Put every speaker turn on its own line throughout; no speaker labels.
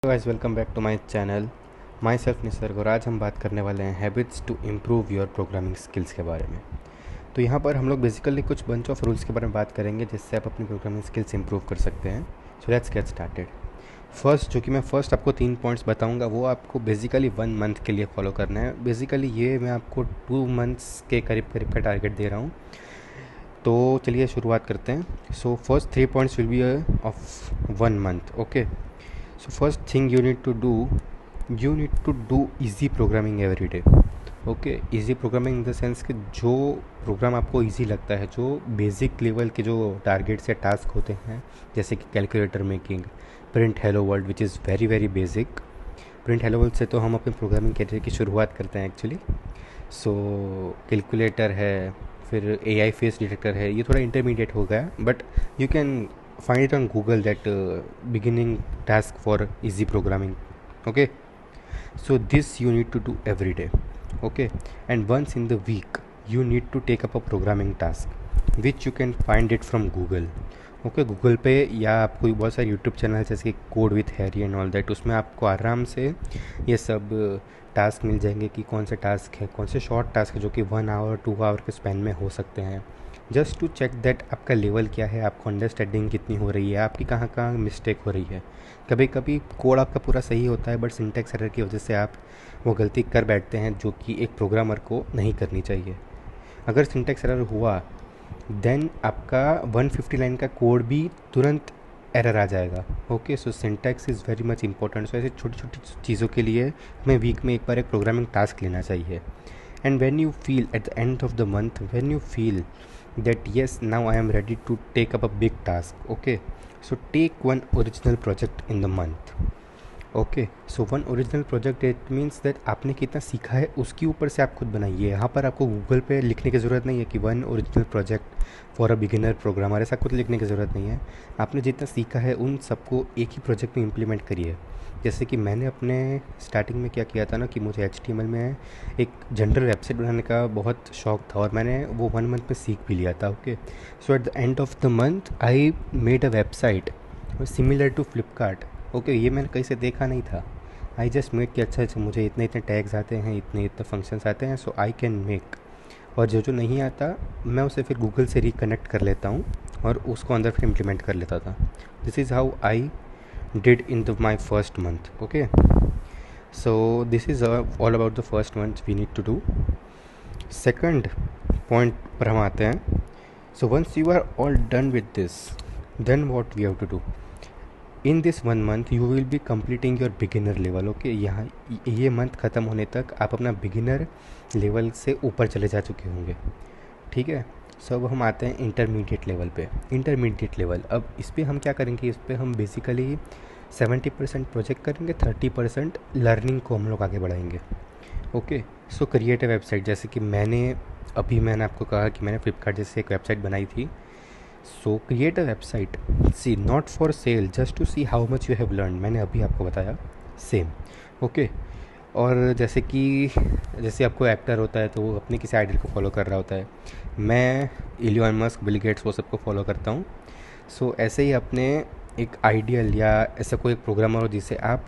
Guys, welcome back to my channel. Myself Nisarg. और आज हम बात करने वाले हैं habits to improve your programming skills के बारे में। तो यहाँ पर हम लोग बेसिकली कुछ बंच ऑफ रूल्स के बारे में बात करेंगे जिससे आप अपनी प्रोग्रामिंग स्किल्स इंप्रूव कर सकते हैं। So let's get started. First आपको 3 पॉइंट्स बताऊँगा, वो आपको बेसिकली 1 मंथ के लिए फॉलो करना है। बेसिकली ये मैं आपको 2 मंथ्स के करीब करीब का टारगेट दे रहा हूँ। तो चलिए शुरुआत करते हैं। So first 3 points will be of 1 month. Okay, so first thing you need to do easy programming every day. Okay, easy programming in the sense कि जो प्रोग्राम आपको इजी लगता है, जो बेसिक लेवल के जो टारगेट्स या टास्क होते हैं, जैसे कि calculator making, print hello world which is very very basic. Print hello world से तो हम अपने प्रोग्रामिंग करियर की शुरुआत करते हैं एक्चुअली। सो कैलकुलेटर है, फिर AI फेस डिटेक्टर है, ये थोड़ा इंटरमीडिएट हो गया, but you can find it on Google that beginning task for easy programming. Okay, so this you need to do every day. Okay, and once in the week you need to take up a programming task which you can find it from Google. Okay, Google पे या आपको बहुत सारे YouTube channel जैसे कि code with Harry and all that, उसमें आपको आराम से ये सब टास्क मिल जाएंगे कि कौन से टास्क है, कौन से शॉर्ट टास्क है जो कि 1 आवर 2 आवर के स्पैन में हो सकते हैं। जस्ट टू चेक दैट आपका लेवल क्या है, आपको अंडरस्टैंडिंग कितनी हो रही है, आपकी कहाँ कहाँ मिस्टेक हो रही है। कभी कभी कोड आपका पूरा सही होता है बट सिंटैक्स एरर की वजह से आप वो गलती कर बैठते हैं जो कि एक प्रोग्रामर को नहीं करनी चाहिए। अगर सिंटैक्स एरर हुआ देन आपका 150 लाइन का कोड भी तुरंत एरर आ जाएगा। Okay, so syntax is very much important. So ऐसे छोटी छोटी चीज़ों के लिए हमें वीक में एक बार एक प्रोग्रामिंग टास्क लेना चाहिए। And when you feel at the end of the month, when you feel that yes, now I am ready to take up a big task. Okay, so take one original project in the month. Okay, so 1 original project it means that आपने कितना सीखा है उसके ऊपर से आप खुद बनाइए। यहाँ पर आपको गूगल पे लिखने की ज़रूरत नहीं है कि 1 original project for a beginner programmer, ऐसा कुछ लिखने की ज़रूरत नहीं है। आपने जितना सीखा है उन सबको एक ही प्रोजेक्ट में इम्प्लीमेंट करिए। जैसे कि मैंने अपने स्टार्टिंग में क्या किया था ना कि मुझे HTML में एक जनरल वेबसाइट बनाने का बहुत शौक था और मैंने वो 1 मंथ में सीख भी लिया था। Okay, so at the end of the month I made a website similar to Flipkart. Okay, ये मैंने कहीं से देखा नहीं था। आई जस्ट मेड कि अच्छा मुझे इतने इतने टैग्स आते हैं, इतने फंक्शंस आते हैं, सो आई कैन मेक। और जो जो नहीं आता मैं उसे फिर गूगल से रिकनेक्ट कर लेता हूँ और उसको अंदर फिर इम्प्लीमेंट कर लेता था। This is how I did in my first month. Okay, so this is all about the first month we need to do. Second point पर हम आते हैं। So once you are all done with this, then what we have to do? In this 1 month you will be completing your beginner level. Okay, यहाँ ये month ख़त्म होने तक आप अपना बिगिनर लेवल से ऊपर चले जा चुके होंगे। ठीक है, सो अब हम आते हैं इंटरमीडिएट लेवल पे। इंटरमीडिएट लेवल, अब इस पर हम क्या करेंगे, इस पर हम बेसिकली 70% प्रोजेक्ट करेंगे, 30% लर्निंग को हम लोग आगे बढ़ाएंगे। Okay, so create a website. जैसे कि मैंने आपको कहा कि मैंने फ्लिपकार्ट जैसे एक वेबसाइट बनाई थी। So create a website, see not for sale, just to see how much you have learn. मैंने अभी आपको बताया सेम। ओके, और जैसे आपको एक्टर होता है तो वो अपने किसी आइडल को फॉलो कर रहा होता है। मैं इलियन मस्क, बिल गेट्स, वो सबको फॉलो करता हूँ। सो ऐसे ही अपने एक आइडियल या ऐसा कोई प्रोग्रामर हो जिसे आप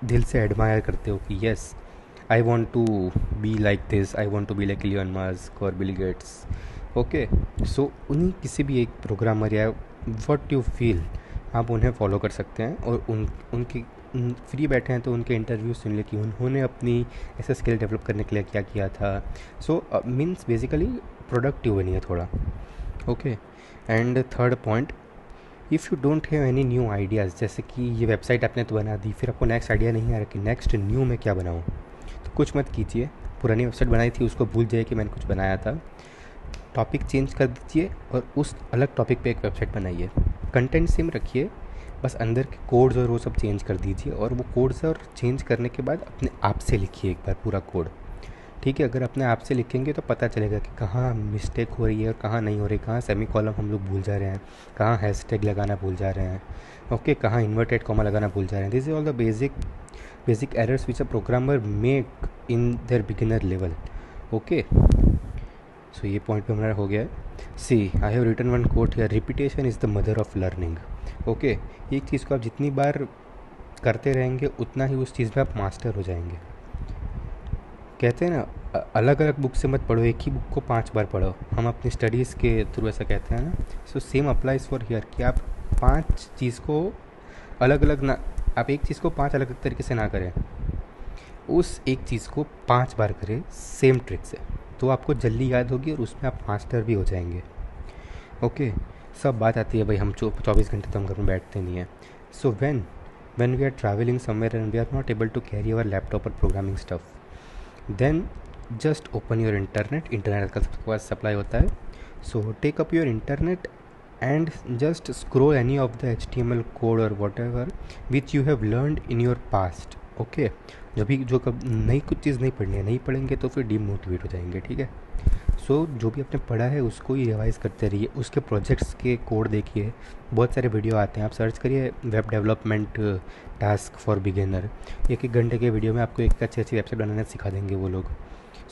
दिल से एडमायर करते हो कि yes I want to be like this, I want to be like Elon Musk और बिल गेट्स। ओके, सो उन्हीं किसी भी एक प्रोग्रामर या व्हाट यू फील, आप उन्हें फॉलो कर सकते हैं और उनकी फ्री बैठे हैं तो उनके इंटरव्यू सुन ले कि उन्होंने अपनी ऐसा स्किल डेवलप करने के लिए क्या किया था। सो मीन्स बेसिकली प्रोडक्टिव बनिए थोड़ा। Okay, and third point, if you don't have any new ideas, जैसे कि ये वेबसाइट आपने तो बना दी, फिर आपको नेक्स्ट आइडिया नहीं आ रहा कि नेक्स्ट न्यू में क्या बनाऊँ, तो कुछ मत कीजिए। पुरानी वेबसाइट बनाई थी उसको भूल जाइए कि मैंने कुछ बनाया था। टॉपिक चेंज कर दीजिए और उस अलग टॉपिक पे एक वेबसाइट बनाइए। कंटेंट सेम रखिए, बस अंदर के कोड्स और वो सब चेंज कर दीजिए और वो कोड्स और चेंज करने के बाद अपने आप से लिखिए एक बार पूरा कोड। ठीक है, अगर अपने आप से लिखेंगे तो पता चलेगा कि कहाँ मिस्टेक हो रही है और कहाँ नहीं हो रही, कहाँ सेमी कॉलम हम लोग भूल जा रहे हैं, कहाँ हैशटैग लगाना भूल जा रहे हैं। ओके, कहाँ इन्वर्टेड कॉमा लगाना भूल जा रहे हैं। This is all the basic errors which a programmer make in their beginner level. Okay, so ये पॉइंट पे हमारा हो गया है। See I have written one quote here, repetition is the mother of learning. Okay, एक चीज़ को आप जितनी बार करते रहेंगे उतना ही उस चीज़ में आप मास्टर हो जाएंगे। कहते हैं ना, अलग अलग बुक से मत पढ़ो, एक ही बुक को 5 बार पढ़ो। हम अपनी स्टडीज़ के थ्रू ऐसा कहते हैं ना। So same applies for here कि आप 5 चीज़ को अलग अलग ना, आप एक चीज़ को 5 अलग अलग तरीके से ना करें, उस एक चीज़ को 5 बार करें सेम ट्रिक से, तो आपको जल्दी याद होगी और उसमें आप मास्टर भी हो जाएंगे। ओके, सब बात आती है भाई, हम 24 घंटे तो हम घर में बैठते नहीं हैं। सो when we are traveling somewhere and we are not able to carry our laptop or programming stuff, then just open your internet का सबके पास सप्लाई होता है। So take up your internet and just scroll any of the HTML code or whatever which you have learned in your past. Okay, जो कब नई कुछ चीज़ नहीं पढ़नी है, नहीं पढ़ेंगे तो फिर डीमोटिवेट हो जाएंगे, ठीक है। सो जो भी आपने पढ़ा है उसको ही रिवाइज़ करते रहिए, उसके प्रोजेक्ट्स के कोड देखिए, बहुत सारे वीडियो आते हैं, आप सर्च करिए web development task for beginner, 1-1 घंटे के वीडियो में आपको एक अच्छी अच्छी वेबसाइट बनाना सिखा देंगे वो लोग।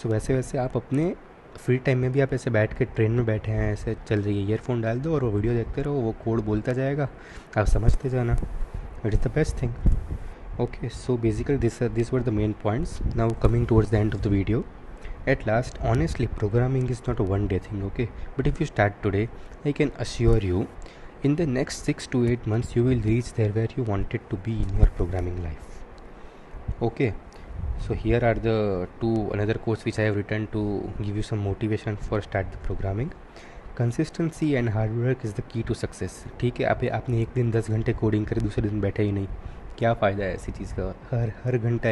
सो वैसे वैसे आप अपने फ्री टाइम में भी आप ऐसे बैठ के ट्रेन में बैठे हैं, ऐसे चल रही है, ईयरफोन डाल दो और वो वीडियो देखते रहो, वो कोड बोलता जाएगा, आप समझते जाना। It is the best thing. Okay, so basically these were the main points. Now coming towards the end of the video, at last, honestly, programming is not a one day thing, okay? But if you start today, I can assure you, in the next 6 to 8 months, you will reach there where you wanted to be in your programming life. Okay, so here are the another quotes which I have written to give you some motivation for start the programming. Consistency and hard work is the key to success. ठीक है, आपने एक दिन 10 घंटे coding करी, दूसरे दिन बैठे ही नहीं, क्या फ़ायदा है ऐसी चीज़ का। हर घंटा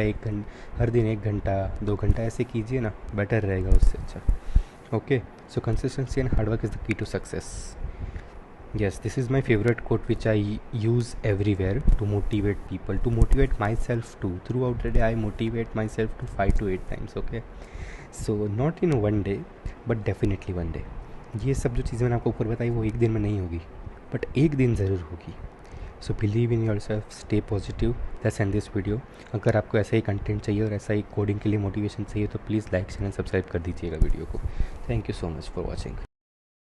हर दिन 1 घंटा 2 घंटा ऐसे कीजिए ना, बेटर रहेगा उससे अच्छा। Okay, so consistency and hard work is the key to success. Yes, this is my favorite quote which I use everywhere to motivate people, to motivate myself too. Throughout the day I motivate myself to 5 to 8 times, okay? So not in one day but definitely one day. ये सब जो चीज़ें मैंने आपको ऊपर बताई वो एक दिन में नहीं होगी, बट एक दिन ज़रूर होगी। So believe in your self, stay positive. That's and this video. अगर आपको ऐसा ही कंटेंट चाहिए और ऐसा ही कोडिंग के लिए मोटिवेशन चाहिए तो प्लीज़ लाइक चैनल सब्सक्राइब कर दीजिएगा वीडियो को। Thank you so much for watching.